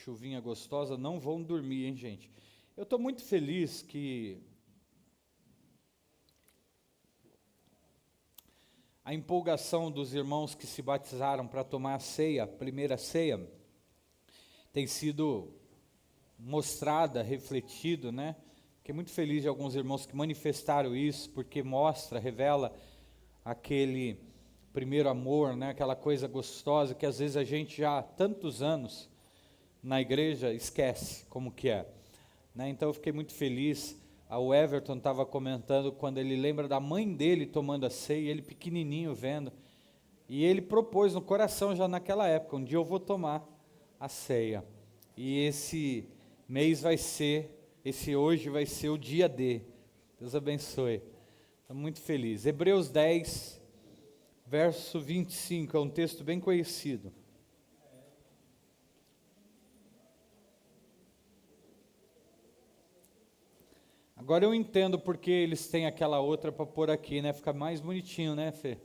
chuvinha gostosa, não vão dormir, hein, gente? Eu estou muito feliz que a empolgação dos irmãos que se batizaram para tomar a ceia, a primeira ceia, tem sido mostrada, refletido, né? Fiquei muito feliz de alguns irmãos que manifestaram isso, porque mostra, revela aquele primeiro amor, né? Aquela coisa gostosa que às vezes a gente já há tantos anos na igreja esquece como que é, né? Então eu fiquei muito feliz. O Everton estava comentando quando ele lembra da mãe dele tomando a ceia, ele pequenininho vendo, e ele propôs no coração já naquela época, um dia eu vou tomar a ceia, e esse mês vai ser, esse hoje vai ser o dia D, Deus abençoe, estou muito feliz. Hebreus 10, verso 25, é um texto bem conhecido. Agora eu entendo porque eles têm aquela outra para pôr aqui, né? Fica mais bonitinho, né, Fê?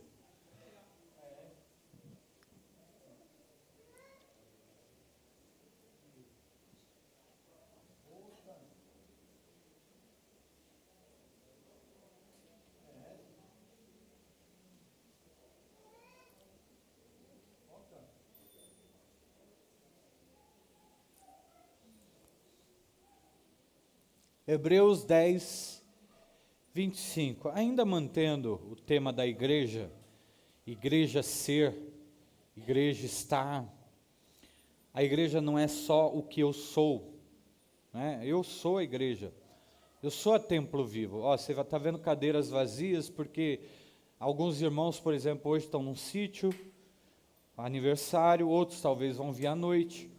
Hebreus 10, 25. Ainda mantendo o tema da igreja, igreja ser, igreja estar. A igreja não é só o que eu sou, né? Eu sou a igreja, eu sou a templo vivo. Ó, você está vendo cadeiras vazias, porque alguns irmãos, por exemplo, hoje estão num sítio, aniversário, outros talvez vão vir à noite.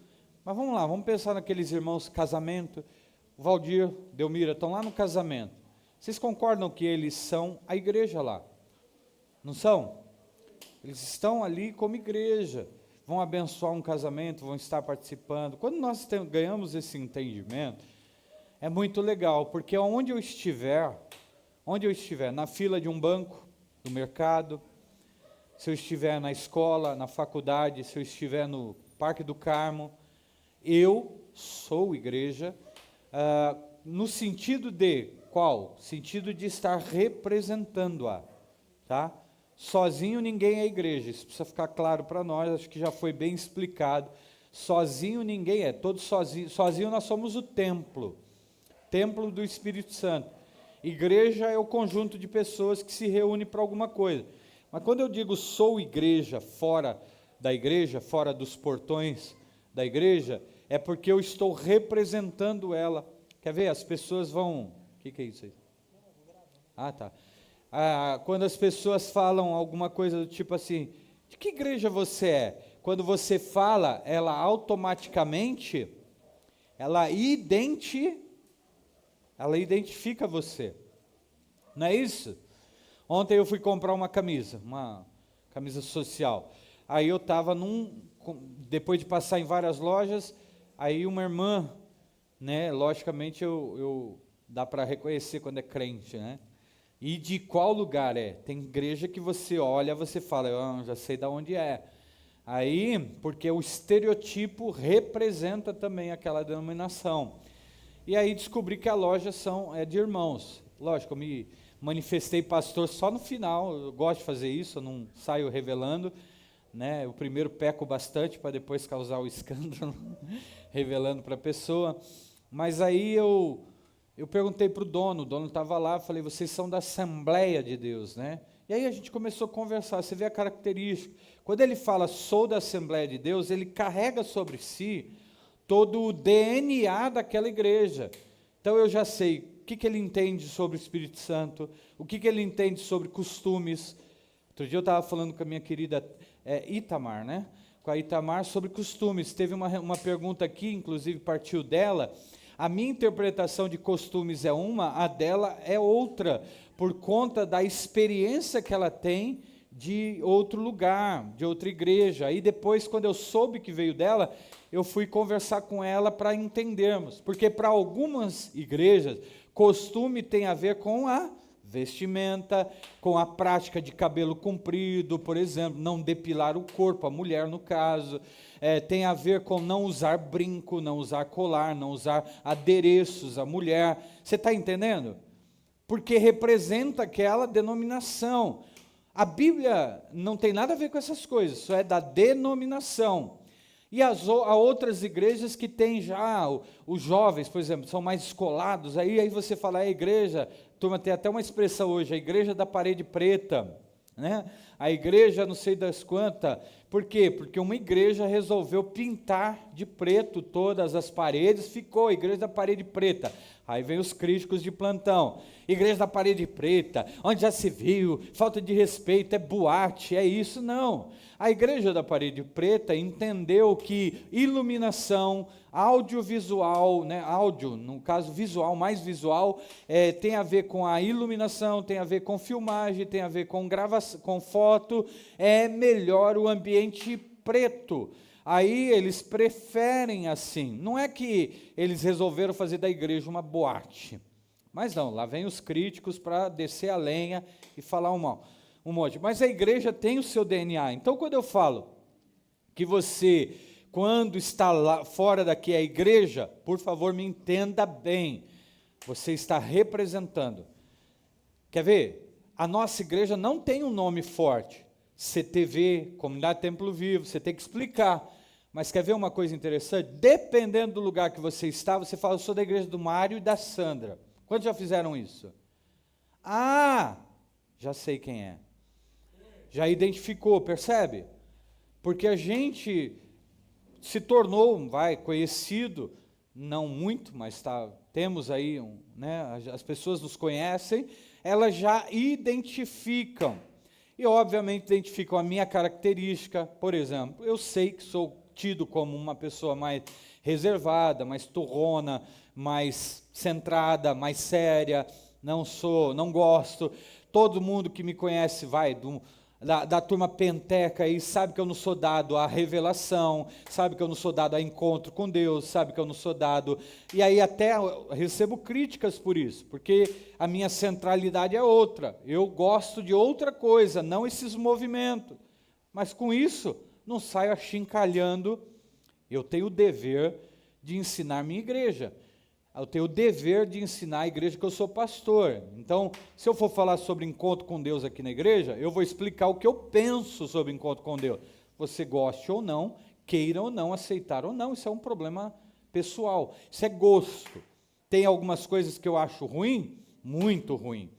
Mas vamos lá, vamos pensar naqueles irmãos casamento. O Valdir, Delmira, estão lá no casamento. Vocês concordam que eles são a igreja lá? Não são? Eles estão ali como igreja, vão abençoar um casamento, vão estar participando. Quando nós ganhamos esse entendimento, é muito legal, porque onde eu estiver, na fila de um banco, no mercado, se eu estiver na escola, na faculdade, se eu estiver no Parque do Carmo, eu sou igreja, no sentido de, qual? Sentido de estar representando-a, tá? Sozinho ninguém é igreja, isso precisa ficar claro para nós, acho que já foi bem explicado. Sozinho ninguém é, todos sozinho nós somos o templo do Espírito Santo. Igreja é o conjunto de pessoas que se reúne para alguma coisa. Mas quando eu digo sou igreja, fora da igreja, fora dos portões da igreja, é porque eu estou representando ela. Quer ver? As pessoas vão... O que é isso aí? Ah, tá. Quando as pessoas falam alguma coisa do tipo assim, de que igreja você é? Quando você fala, ela automaticamente, ela identifica você. Não é isso? Ontem eu fui comprar uma camisa social. Aí eu estava depois de passar em várias lojas, aí uma irmã, né, logicamente dá para reconhecer quando é crente, né? E de qual lugar é? Tem igreja que você olha, você fala, já sei de onde é. Aí, porque o estereotipo representa também aquela denominação. E aí descobri que a loja é de irmãos. Lógico, eu me manifestei pastor só no final, eu gosto de fazer isso, eu não saio revelando, né? Eu primeiro peco bastante para depois causar o escândalo, revelando para a pessoa. Mas aí eu perguntei para o dono estava lá, falei, vocês são da Assembleia de Deus, né? E aí a gente começou a conversar, você vê a característica. Quando ele fala, sou da Assembleia de Deus, ele carrega sobre si todo o DNA daquela igreja. Então eu já sei o que ele entende sobre o Espírito Santo, o que ele entende sobre costumes. Outro dia eu estava falando com a minha querida Itamar, né? Com a Itamar sobre costumes. Teve uma pergunta aqui, inclusive partiu dela. A minha interpretação de costumes é uma, a dela é outra, por conta da experiência que ela tem de outro lugar, de outra igreja. Aí depois, quando eu soube que veio dela, eu fui conversar com ela para entendermos. Porque para algumas igrejas, costume tem a ver com a vestimenta, com a prática de cabelo comprido, por exemplo, não depilar o corpo, a mulher no caso, tem a ver com não usar brinco, não usar colar, não usar adereços, a mulher, você está entendendo? Porque representa aquela denominação. A Bíblia não tem nada a ver com essas coisas, isso é da denominação. E há outras igrejas que têm já, os jovens, por exemplo, são mais descolados, aí você fala, a igreja, turma, tem até uma expressão hoje, a igreja da parede preta, né? A igreja não sei das quantas, por quê? Porque uma igreja resolveu pintar de preto todas as paredes, ficou a igreja da parede preta. Aí vem os críticos de plantão, igreja da parede preta, onde já se viu, falta de respeito, é boate, é isso, não. A igreja da parede preta entendeu que iluminação, audiovisual, né, áudio, no caso visual, mais visual, tem a ver com a iluminação, tem a ver com filmagem, tem a ver com gravação, com foto, é melhor o ambiente preto. Aí eles preferem assim, não é que eles resolveram fazer da igreja uma boate, mas não, lá vem os críticos para descer a lenha e falar um monte, mas a igreja tem o seu DNA, então quando eu falo que você, quando está lá fora daqui a igreja, por favor me entenda bem, você está representando, quer ver? A nossa igreja não tem um nome forte, CTV, Comunidade Templo Vivo, você tem que explicar. Mas quer ver uma coisa interessante? Dependendo do lugar que você está, você fala, eu sou da igreja do Mário e da Sandra. Quantos já fizeram isso? Ah, já sei quem é. Já identificou, percebe? Porque a gente se tornou, conhecido, não muito, mas temos aí, as pessoas nos conhecem, elas já identificam. E, obviamente, identificam a minha característica. Por exemplo, eu sei que sou tido como uma pessoa mais reservada, mais turrona, mais centrada, mais séria, não gosto. Todo mundo que me conhece da turma penteca aí, sabe que eu não sou dado à revelação, sabe que eu não sou dado a encontro com Deus, sabe que eu não sou dado, e aí até eu recebo críticas por isso, porque a minha centralidade é outra, eu gosto de outra coisa, não esses movimentos, mas com isso, não saio achincalhando, eu tenho o dever de ensinar minha igreja, eu tenho o dever de ensinar a igreja que eu sou pastor. Então, se eu for falar sobre encontro com Deus aqui na igreja, eu vou explicar o que eu penso sobre encontro com Deus. Você goste ou não, queira ou não, aceitar ou não, isso é um problema pessoal. Isso é gosto. Tem algumas coisas que eu acho ruim, muito ruim.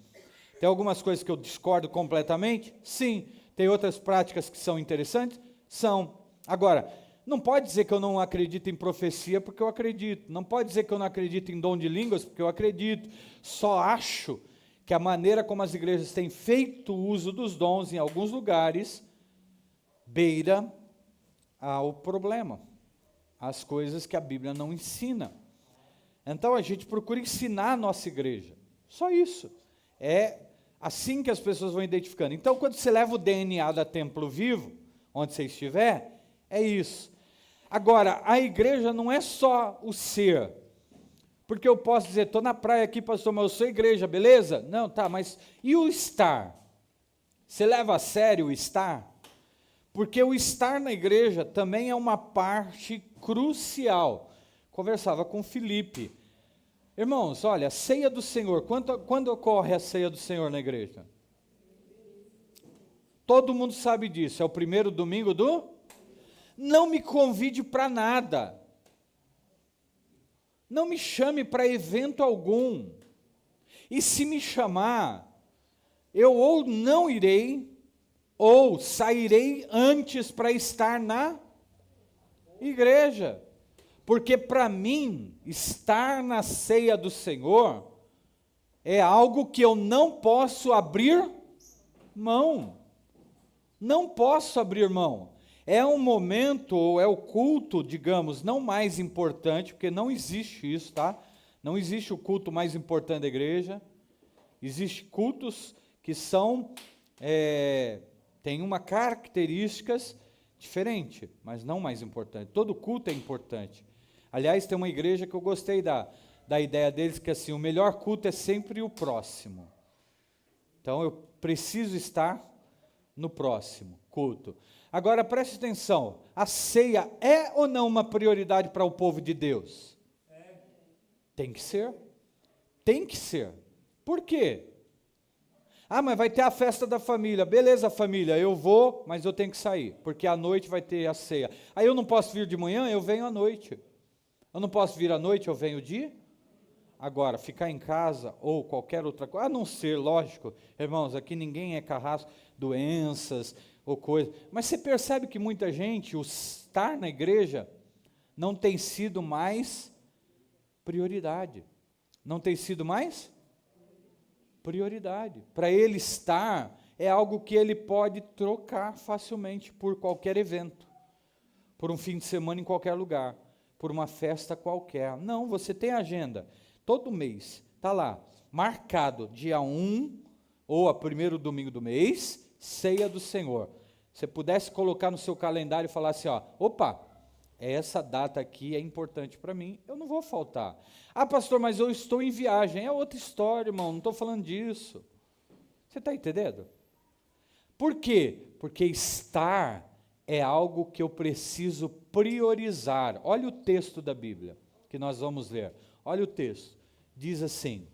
Tem algumas coisas que eu discordo completamente? Sim. Tem outras práticas que são interessantes? São. Agora, não pode dizer que eu não acredito em profecia, porque eu acredito. Não pode dizer que eu não acredito em dom de línguas, porque eu acredito. Só acho que a maneira como as igrejas têm feito uso dos dons em alguns lugares beira ao problema, as coisas que a Bíblia não ensina. Então a gente procura ensinar a nossa igreja. Só isso. É assim que as pessoas vão identificando. Então, quando você leva o DNA da Templo Vivo, onde você estiver, é isso. Agora, a igreja não é só o ser, porque eu posso dizer, estou na praia aqui, pastor, mas eu sou igreja, beleza? Não, tá, mas e o estar? Você leva a sério o estar? Porque o estar na igreja também é uma parte crucial. Conversava com Felipe. Irmãos, olha, a ceia do Senhor, quando ocorre a ceia do Senhor na igreja? Todo mundo sabe disso, é o primeiro domingo do... Não me convide para nada. Não me chame para evento algum. E se me chamar, eu ou não irei, ou sairei antes para estar na igreja. Porque para mim, estar na ceia do Senhor é algo que eu não posso abrir mão. Não posso abrir mão. É um momento, ou é o culto, digamos, não mais importante, porque não existe isso, tá? Não existe o culto mais importante da igreja. Existem cultos que têm uma características diferente, mas não mais importante. Todo culto é importante. Aliás, tem uma igreja que eu gostei da ideia deles, que assim, o melhor culto é sempre o próximo. Então eu preciso estar no próximo culto. Agora preste atenção, a ceia é ou não uma prioridade para o povo de Deus? Tem que ser. Tem que ser. Por quê? Ah, mas vai ter a festa da família. Beleza, família, eu vou, mas eu tenho que sair, porque à noite vai ter a ceia. Aí eu não posso vir de manhã, eu venho à noite. Eu não posso vir à noite, eu venho de... Agora, ficar em casa ou qualquer outra coisa, a não ser, lógico, irmãos, aqui ninguém é carrasco, doenças ou coisa. Mas você percebe que muita gente, o estar na igreja, não tem sido mais prioridade. Não tem sido mais prioridade. Para ele estar, é algo que ele pode trocar facilmente por qualquer evento, por um fim de semana em qualquer lugar, por uma festa qualquer. Não, você tem agenda. Todo mês, está lá, marcado, dia 1, ou a primeiro domingo do mês, ceia do Senhor. Se pudesse colocar no seu calendário e falar assim, ó, opa, essa data aqui é importante para mim, eu não vou faltar. Ah, pastor, mas eu estou em viagem. É outra história, irmão, não estou falando disso. Você está entendendo? Por quê? Porque estar é algo que eu preciso priorizar. Olha o texto da Bíblia, que nós vamos ler. Olha o texto, diz assim,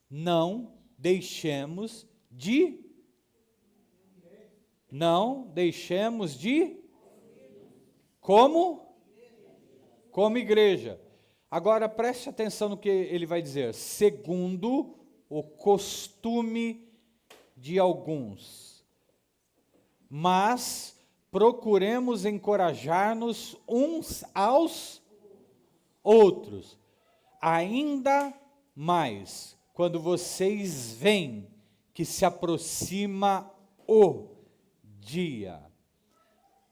não deixemos de como igreja. Agora preste atenção no que ele vai dizer, segundo o costume de alguns, mas procuremos encorajar-nos uns aos outros, ainda mais, quando vocês veem que se aproxima o dia.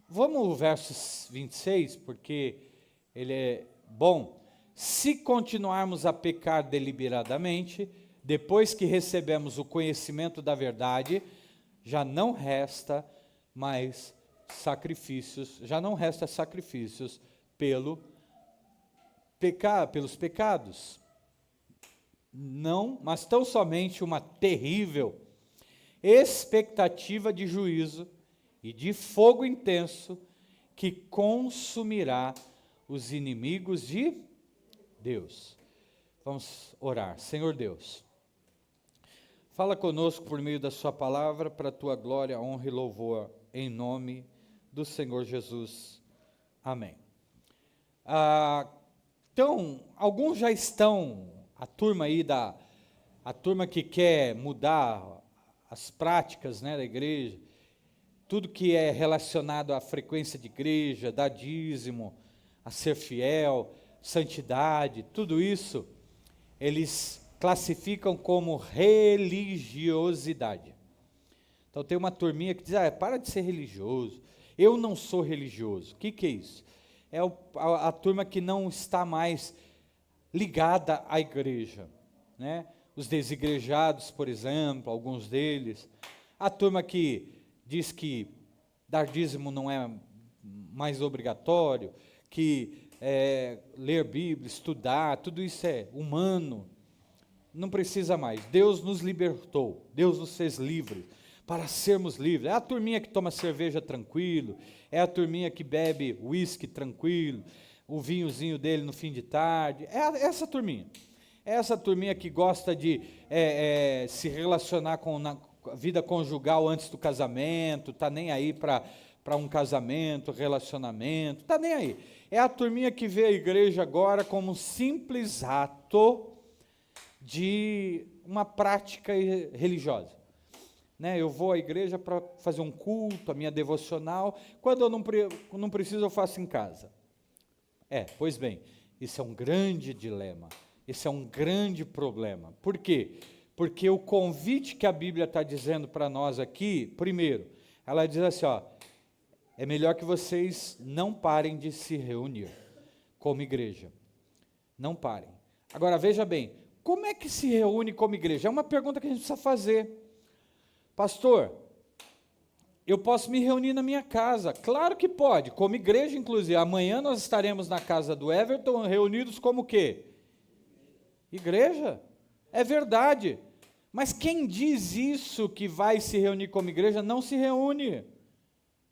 Vamos ao verso 26, porque ele é bom. Se continuarmos a pecar deliberadamente, depois que recebemos o conhecimento da verdade, já não resta mais sacrifícios, pelos pecados, não, mas tão somente uma terrível expectativa de juízo e de fogo intenso que consumirá os inimigos de Deus. Vamos orar. Senhor Deus, fala conosco por meio da sua palavra, para a tua glória, honra e louvor, em nome do Senhor Jesus. Amém. Então, alguns já estão, a turma que quer mudar as práticas, né, da igreja, tudo que é relacionado à frequência de igreja, dar dízimo, a ser fiel, santidade, tudo isso, eles classificam como religiosidade. Então tem uma turminha que diz, para de ser religioso, eu não sou religioso. O que é isso? É a turma que não está mais ligada à igreja, né? Os desigrejados, por exemplo, alguns deles. A turma que diz que dar dízimo não é mais obrigatório, que ler Bíblia, estudar, tudo isso é humano, não precisa mais. Deus nos libertou, Deus nos fez livres, para sermos livres. É a turminha que toma cerveja tranquilo, é a turminha que bebe uísque tranquilo, o vinhozinho dele no fim de tarde, é essa turminha. É essa turminha que gosta de se relacionar com a vida conjugal antes do casamento, está nem aí para um casamento, relacionamento, está nem aí. É a turminha que vê a igreja agora como um simples ato de uma prática religiosa. Né, eu vou à igreja para fazer um culto, a minha devocional, quando eu não preciso eu faço em casa. Pois bem, isso é um grande dilema, isso é um grande problema. Por quê? Porque o convite que a Bíblia está dizendo para nós aqui, primeiro, ela diz assim, é melhor que vocês não parem de se reunir como igreja, não parem. Agora veja bem, como é que se reúne como igreja? É uma pergunta que a gente precisa fazer. Pastor, eu posso me reunir na minha casa? Claro que pode, como igreja inclusive. Amanhã nós estaremos na casa do Everton, reunidos como o quê? Igreja. É verdade. Mas quem diz isso que vai se reunir como igreja, não se reúne,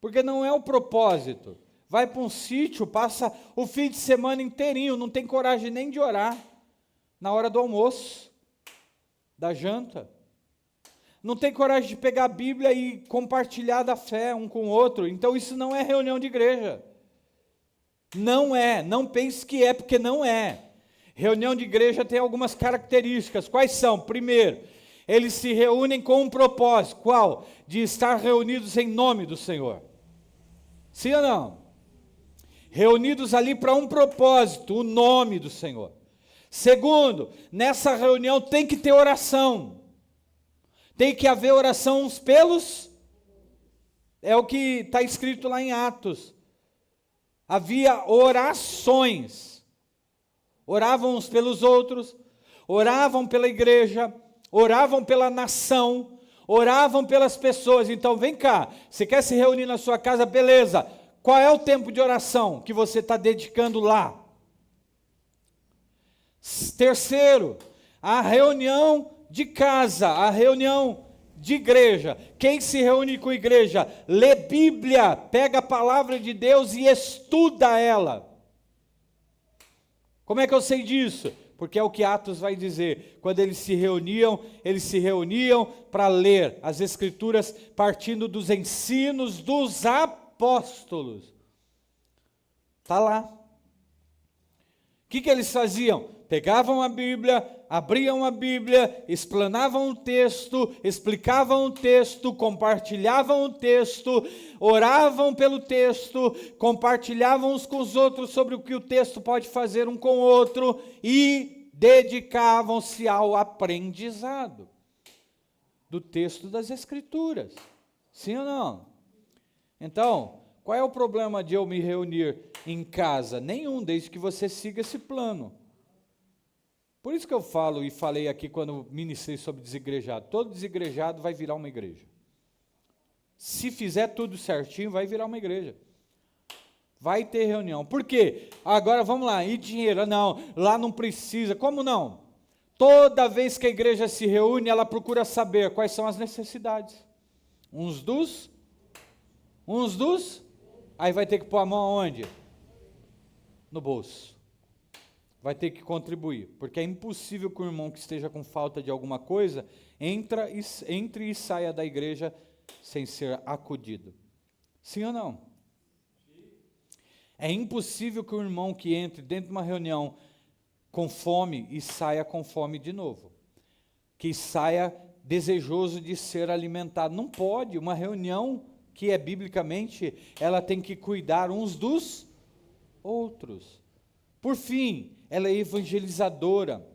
porque não é o propósito. Vai para um sítio, passa o fim de semana inteirinho, não tem coragem nem de orar na hora do almoço, da janta. Não tem coragem de pegar a Bíblia e compartilhar da fé um com o outro. Então isso não é reunião de igreja. Não é, não pense que é, porque não é. Reunião de igreja tem algumas características. Quais são? Primeiro, eles se reúnem com um propósito. Qual? De estar reunidos em nome do Senhor. Sim ou não? Reunidos ali para um propósito, o nome do Senhor. Segundo, nessa reunião tem que ter oração. Tem que haver oração uns pelos. É o que está escrito lá em Atos. Havia orações. Oravam uns pelos outros, oravam pela igreja, oravam pela nação, oravam pelas pessoas. Então vem cá, você quer se reunir na sua casa, beleza. Qual é o tempo de oração que você está dedicando lá? Terceiro, a reunião de casa, a reunião de igreja. Quem se reúne com a igreja, lê Bíblia, pega a palavra de Deus e estuda ela. Como é que eu sei disso? Porque é o que Atos vai dizer. Quando eles se reuniam para ler as Escrituras partindo dos ensinos dos apóstolos. Está lá. O que eles faziam? Pegavam a Bíblia, abriam a Bíblia, explanavam o texto, explicavam o texto, compartilhavam o texto, oravam pelo texto, compartilhavam uns com os outros sobre o que o texto pode fazer um com o outro e dedicavam-se ao aprendizado do texto das Escrituras. Sim ou não? Então, qual é o problema de eu me reunir em casa? Nenhum, desde que você siga esse plano. Por isso que eu falo e falei aqui quando ministrei sobre desigrejado. Todo desigrejado vai virar uma igreja. Se fizer tudo certinho, vai virar uma igreja. Vai ter reunião. Por quê? Agora vamos lá, e dinheiro? Não, lá não precisa. Como não? Toda vez que a igreja se reúne, ela procura saber quais são as necessidades. Uns dos. Aí vai ter que pôr a mão aonde? No bolso. Vai ter que contribuir, porque é impossível que o irmão que esteja com falta de alguma coisa entre e saia da igreja sem ser acudido. Sim ou não? É impossível que o irmão que entre dentro de uma reunião com fome e saia com fome de novo. Que saia desejoso de ser alimentado. Não pode. Uma reunião que é biblicamente, ela tem que cuidar uns dos outros. Por fim, ela é evangelizadora.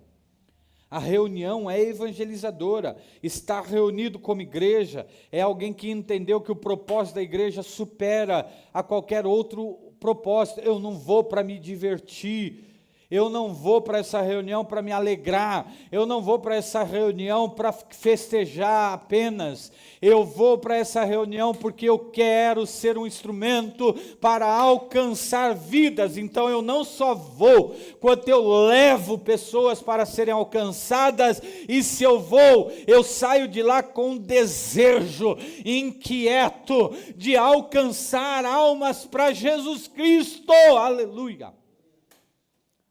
A reunião é evangelizadora. Estar reunido como igreja é alguém que entendeu que o propósito da igreja supera a qualquer outro propósito. Eu não vou para me divertir. Eu não vou para essa reunião para me alegrar. Eu não vou para essa reunião para festejar apenas. Eu vou para essa reunião porque eu quero ser um instrumento para alcançar vidas. Então eu não só vou, quanto eu levo pessoas para serem alcançadas. E se eu vou, eu saio de lá com um desejo inquieto de alcançar almas para Jesus Cristo. Aleluia!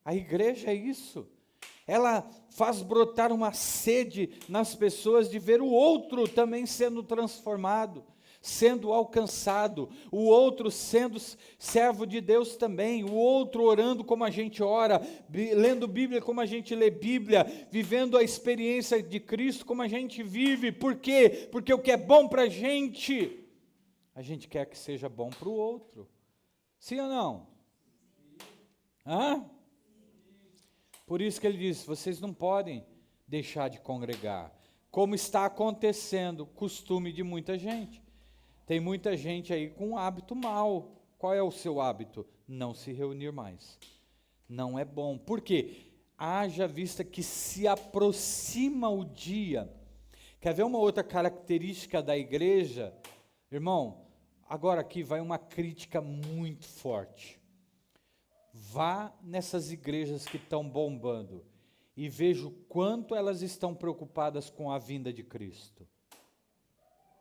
A igreja é isso, ela faz brotar uma sede nas pessoas de ver o outro também sendo transformado, sendo alcançado, o outro sendo servo de Deus também, o outro orando como a gente ora, lendo Bíblia como a gente lê Bíblia, vivendo a experiência de Cristo como a gente vive. Por quê? Porque o que é bom para a gente quer que seja bom para o outro. Sim ou não? Hã? Por isso que ele diz, vocês não podem deixar de congregar, como está acontecendo, costume de muita gente. Tem muita gente aí com um hábito mau. Qual é o seu hábito? Não se reunir mais. Não é bom. Por quê? Haja vista que se aproxima o dia. Quer ver uma outra característica da igreja? Irmão, agora aqui vai uma crítica muito forte. Vá nessas igrejas que estão bombando e vejo quanto elas estão preocupadas com a vinda de Cristo,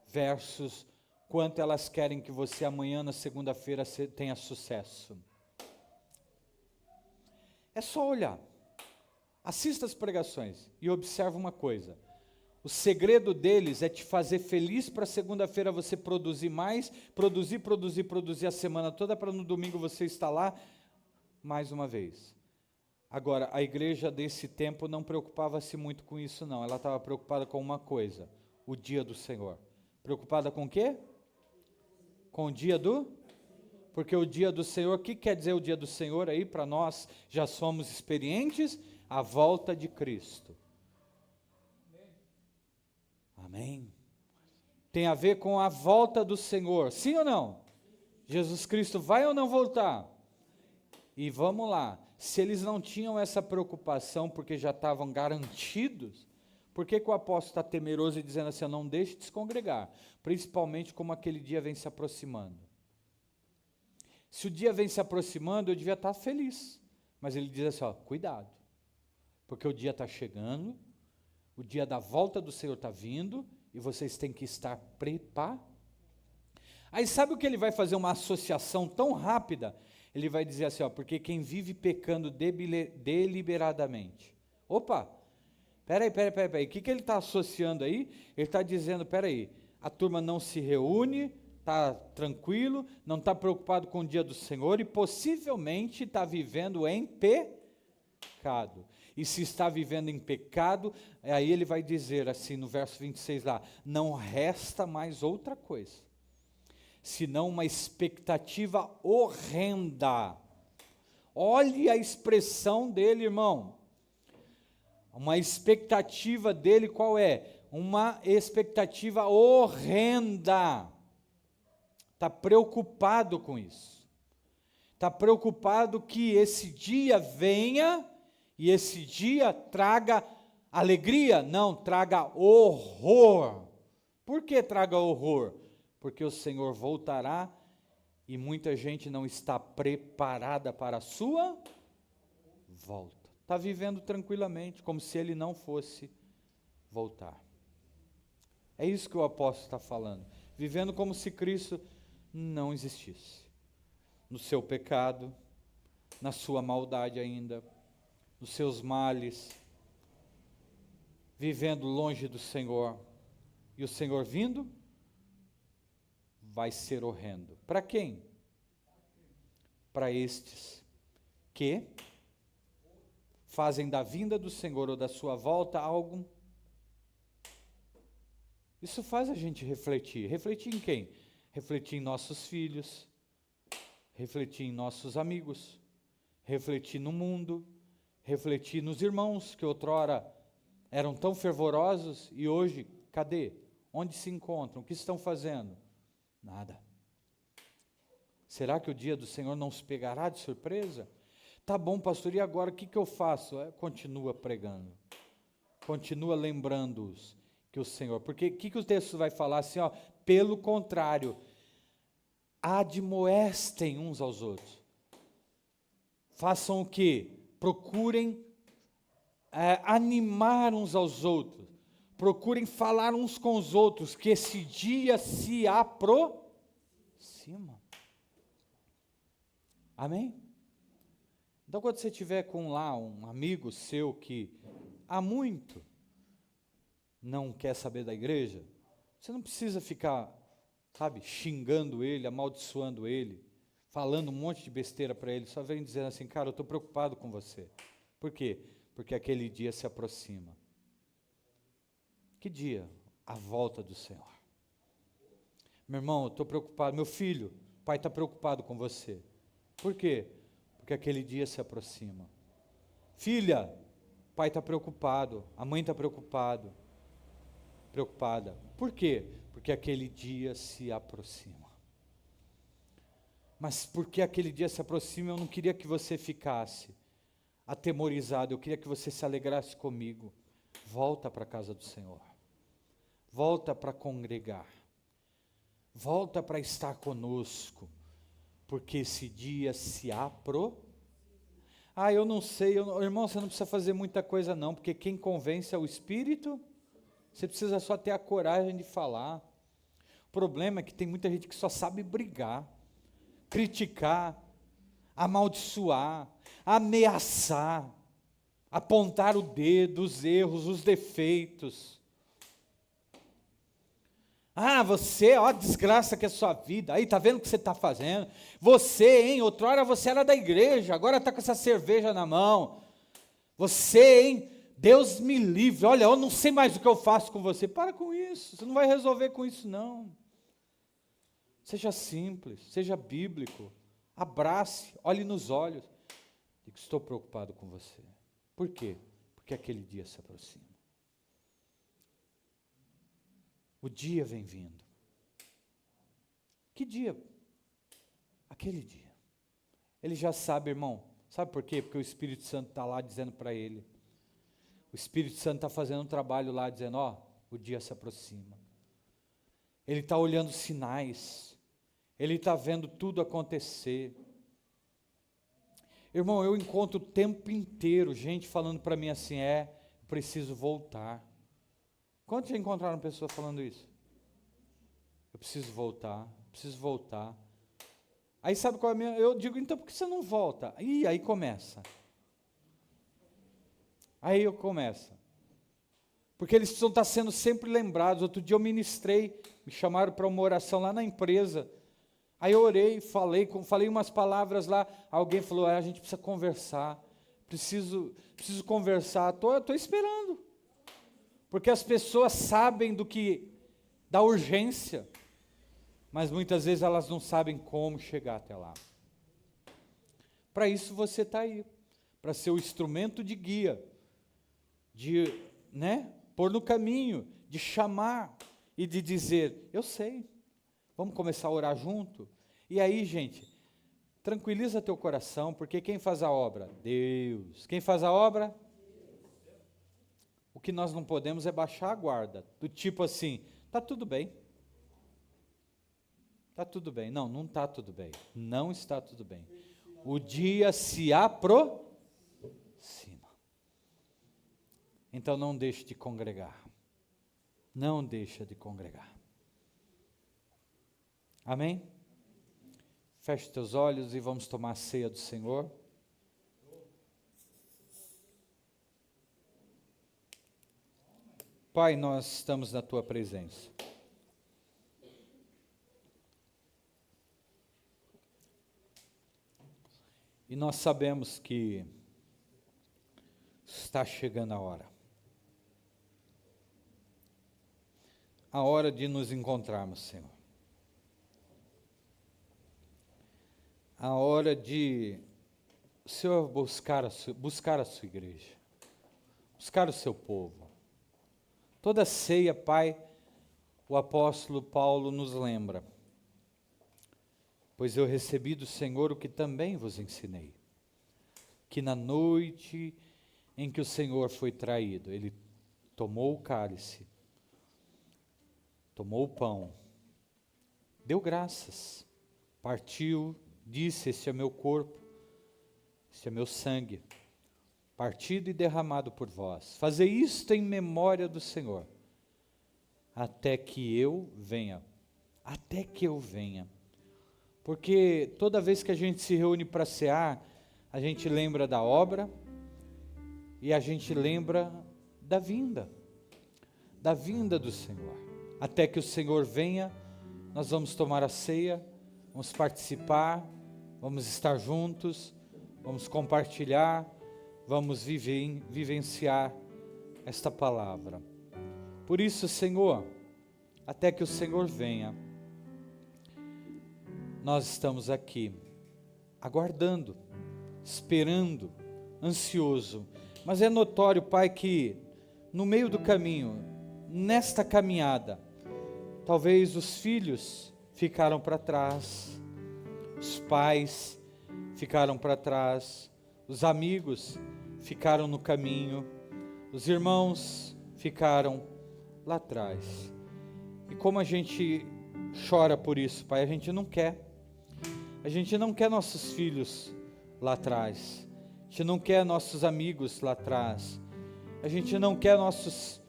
versus quanto elas querem que você amanhã, na segunda-feira, tenha sucesso. É só olhar. Assista as pregações e observa uma coisa. O segredo deles é te fazer feliz para segunda-feira você produzir mais, produzir a semana toda, para no domingo você estar lá mais uma vez. Agora, a igreja desse tempo não preocupava-se muito com isso não, ela estava preocupada com uma coisa, o dia do Senhor. Preocupada com o quê? Com o dia do? Porque o dia do Senhor, o que quer dizer o dia do Senhor aí para nós, já somos experientes? A volta de Cristo. Amém? Tem a ver com a volta do Senhor, sim ou não? Jesus Cristo vai ou não voltar? E vamos lá, se eles não tinham essa preocupação porque já estavam garantidos, por que o apóstolo está temeroso e dizendo assim, não deixe de se congregar, principalmente como aquele dia vem se aproximando? Se o dia vem se aproximando, eu devia estar feliz, mas ele diz assim, cuidado, porque o dia está chegando, o dia da volta do Senhor está vindo, e vocês têm que estar preparados. Aí sabe o que ele vai fazer uma associação tão rápida? Ele vai dizer assim, porque quem vive pecando deliberadamente. Opa, peraí, o que ele está associando aí? Ele está dizendo, peraí, a turma não se reúne, está tranquilo, não está preocupado com o dia do Senhor, e possivelmente está vivendo em pecado. E se está vivendo em pecado, aí ele vai dizer assim, no verso 26 lá, não resta mais outra coisa, senão uma expectativa horrenda. Olhe a expressão dele, irmão. Uma expectativa dele qual é? Uma expectativa horrenda. Está preocupado com isso. Está preocupado que esse dia venha e esse dia traga alegria? Não, traga horror. Por que traga horror? Porque o Senhor voltará e muita gente não está preparada para a sua volta. Está vivendo tranquilamente, como se ele não fosse voltar. É isso que o apóstolo está falando. Vivendo como se Cristo não existisse. No seu pecado, na sua maldade ainda, nos seus males, vivendo longe do Senhor. E o Senhor vindo, vai ser horrendo. Para quem? Para estes que fazem da vinda do Senhor ou da sua volta algo. Isso faz a gente refletir. Refletir em quem? Refletir em nossos filhos, refletir em nossos amigos, refletir no mundo, refletir nos irmãos que outrora eram tão fervorosos e hoje, cadê? Onde se encontram? O que estão fazendo? Nada. Será que o dia do Senhor não os pegará de surpresa? Tá bom, pastor, e agora o que eu faço? Continua pregando. Continua lembrando-os que o Senhor... Porque o que o texto vai falar assim, pelo contrário, admoestem uns aos outros. Façam o quê? Procurem animar uns aos outros. Procurem falar uns com os outros, que esse dia se aproxima. Amém? Então, quando você tiver com lá um amigo seu que há muito não quer saber da igreja, você não precisa ficar, xingando ele, amaldiçoando ele, falando um monte de besteira para ele, só vem dizendo assim, cara, eu estou preocupado com você. Por quê? Porque aquele dia se aproxima. Que dia? A volta do Senhor. Meu irmão, eu estou preocupado, meu filho, o pai está preocupado com você. Por quê? Porque aquele dia se aproxima. Filha, o pai está preocupado, a mãe está preocupada. Por quê? Porque aquele dia se aproxima. Mas porque aquele dia se aproxima, eu não queria que você ficasse atemorizado, eu queria que você se alegrasse comigo. Volta para a casa do Senhor. Volta para congregar. Volta para estar conosco. Porque esse dia se aproxima. Eu não sei, irmão, você não precisa fazer muita coisa não, porque quem convence é o Espírito, você precisa só ter a coragem de falar. O problema é que tem muita gente que só sabe brigar, criticar, amaldiçoar, ameaçar, apontar o dedo, os erros, os defeitos. Você, ó a desgraça que é a sua vida, aí tá vendo o que você está fazendo? Você, hein, outrora você era da igreja, agora está com essa cerveja na mão. Você, hein, Deus me livre, olha, eu não sei mais o que eu faço com você. Para com isso, você não vai resolver com isso não. Seja simples, seja bíblico, abrace, olhe nos olhos. Diga, estou preocupado com você. Por quê? Porque aquele dia se aproxima. O dia vem vindo. Que dia? Aquele dia. Ele já sabe, irmão. Sabe por quê? Porque o Espírito Santo está lá dizendo para ele. O Espírito Santo está fazendo um trabalho lá, dizendo, o dia se aproxima. Ele está olhando sinais. Ele está vendo tudo acontecer. Irmão, eu encontro o tempo inteiro gente falando para mim assim, eu preciso voltar. Quantos já encontraram pessoas falando isso? Eu preciso voltar, preciso voltar. Aí sabe qual é a minha? Eu digo, então por que você não volta? Aí começa. Aí eu começo. Porque eles precisam estar sendo sempre lembrados. Outro dia eu ministrei, me chamaram para uma oração lá na empresa. Aí eu orei, falei umas palavras lá. Alguém falou, a gente precisa conversar. Preciso conversar. Estou esperando. Porque as pessoas sabem da urgência, mas muitas vezes elas não sabem como chegar até lá. Para isso você está aí, para ser o instrumento de guia, de pôr no caminho, de chamar e de dizer, eu sei, vamos começar a orar junto? E aí, gente, tranquiliza teu coração, porque quem faz a obra? Deus. Quem faz a obra? O que nós não podemos é baixar a guarda, do tipo assim, está tudo bem. Está tudo bem. Não, não está tudo bem. Não está tudo bem. O dia se aproxima. Então não deixe de congregar. Não deixa de congregar. Amém? Feche teus olhos e vamos tomar a ceia do Senhor. Pai, nós estamos na Tua presença. E nós sabemos que está chegando a hora de nos encontrarmos, Senhor. A hora de o Senhor buscar a sua igreja, buscar o seu povo. Toda ceia, Pai, o apóstolo Paulo nos lembra, pois eu recebi do Senhor o que também vos ensinei, que na noite em que o Senhor foi traído, ele tomou o cálice, tomou o pão, deu graças, partiu, disse, este é meu corpo, este é meu sangue, partido e derramado por vós. Fazei isto em memória do Senhor, até que eu venha. Até que eu venha. Porque toda vez que a gente se reúne para cear, a gente lembra da obra e a gente lembra da vinda do Senhor. Até que o Senhor venha, nós vamos tomar a ceia, vamos participar, vamos estar juntos, vamos compartilhar, vamos vivenciar esta palavra. Por isso, Senhor, até que o Senhor venha, nós estamos aqui, aguardando, esperando, ansioso. Mas é notório, Pai, que no meio do caminho, nesta caminhada, talvez os filhos ficaram para trás, os pais ficaram para trás, os amigos ficaram no caminho, os irmãos ficaram lá atrás. E como a gente chora por isso, Pai, a gente não quer nossos filhos lá atrás, A gente não quer nossos amigos lá atrás. A gente não quer nossos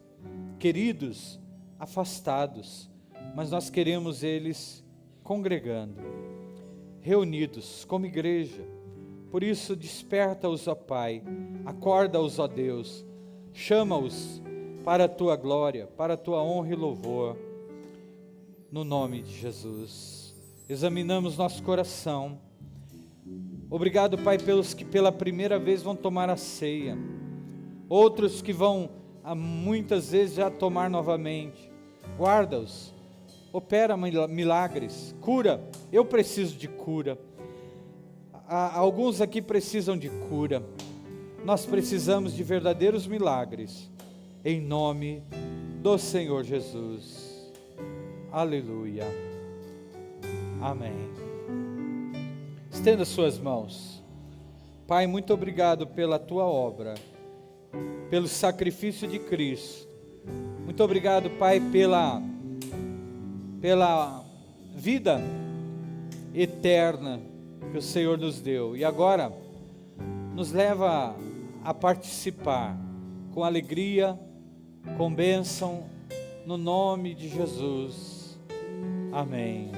queridos afastados, mas nós queremos eles congregando, reunidos como igreja. Por isso, desperta-os, ó Pai, acorda-os, ó Deus, chama-os para a Tua glória, para a Tua honra e louvor, no nome de Jesus. Examinamos nosso coração. Obrigado, Pai, pelos que pela primeira vez vão tomar a ceia, outros que vão muitas vezes já tomar novamente. Guarda-os, opera milagres, cura. Eu preciso de cura. Alguns aqui precisam de cura. Nós precisamos de verdadeiros milagres, em nome do Senhor Jesus. Aleluia. Amém. Estenda suas mãos. Pai, muito obrigado pela Tua obra, pelo sacrifício de Cristo. Muito obrigado, Pai, pela vida eterna que o Senhor nos deu. E agora, nos leva a participar com alegria, com bênção, no nome de Jesus. Amém.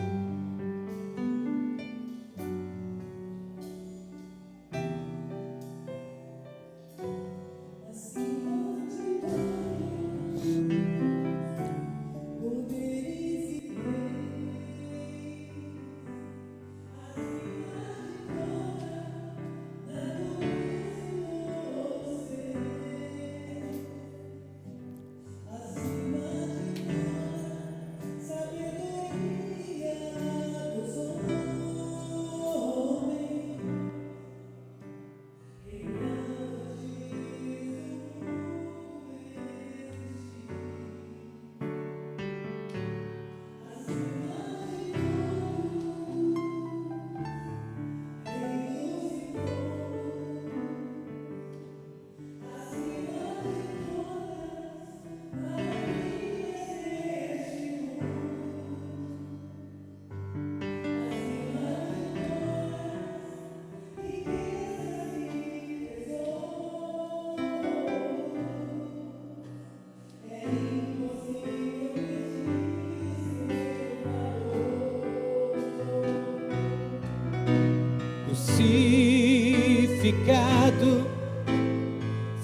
Crucificado,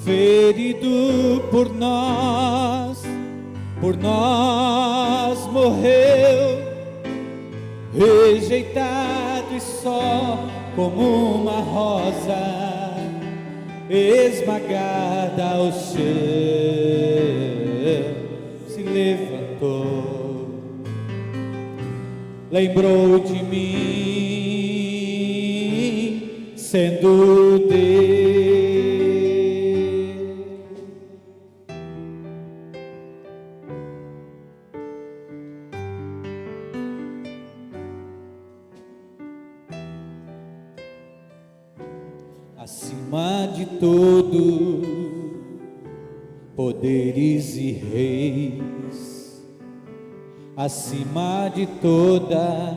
ferido por nós morreu, rejeitado e só como uma rosa, esmagada ao chão, se levantou, lembrou de mim, sendo Deus. Acima de todo, poderes e reis, acima de toda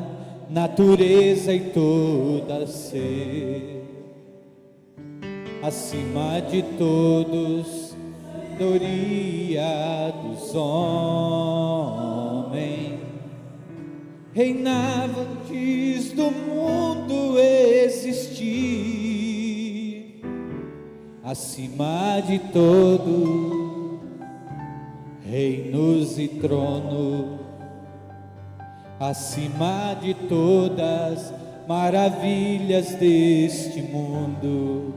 natureza e toda ser, acima de todos, sabedoria dos homens, reinava antes do mundo existir, acima de todo, reinos e trono, acima de todas maravilhas deste mundo,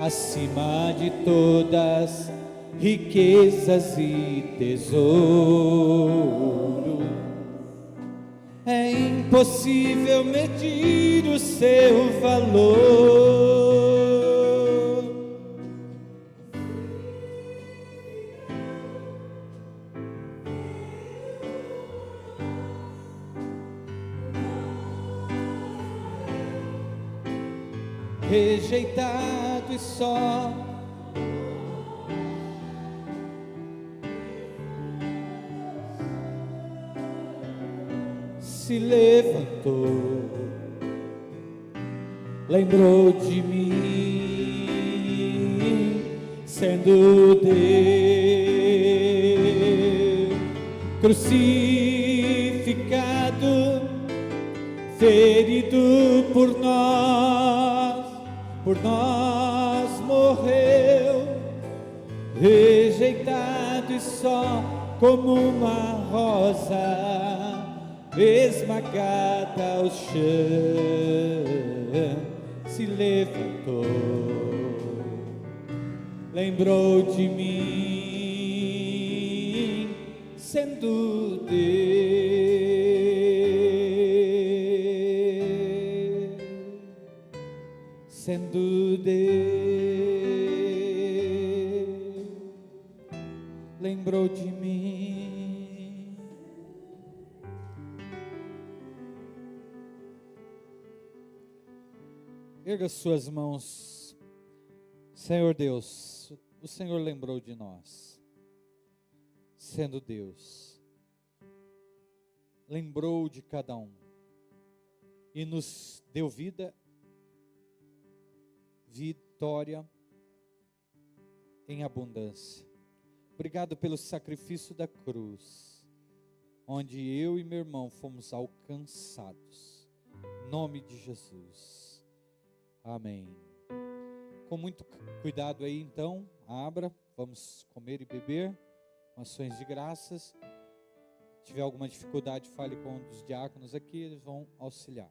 acima de todas riquezas e tesouro. É impossível medir o seu valor. Rejeitado e só se levantou, lembrou de mim, sendo Deus crucificado, ferido por nós morreu, rejeitado e só como uma rosa esmagada ao chão, se levantou, lembrou de mim, sendo Deus, lembrou de mim. Erga suas mãos. Senhor Deus, o Senhor lembrou de nós, sendo Deus, lembrou de cada um e nos deu vida, vitória em abundância. Obrigado pelo sacrifício da cruz, onde eu e meu irmão fomos alcançados. Em nome de Jesus. Amém. Com muito cuidado aí, então, abra, vamos comer e beber, ações de graças. Se tiver alguma dificuldade, fale com um dos diáconos aqui, eles vão auxiliar.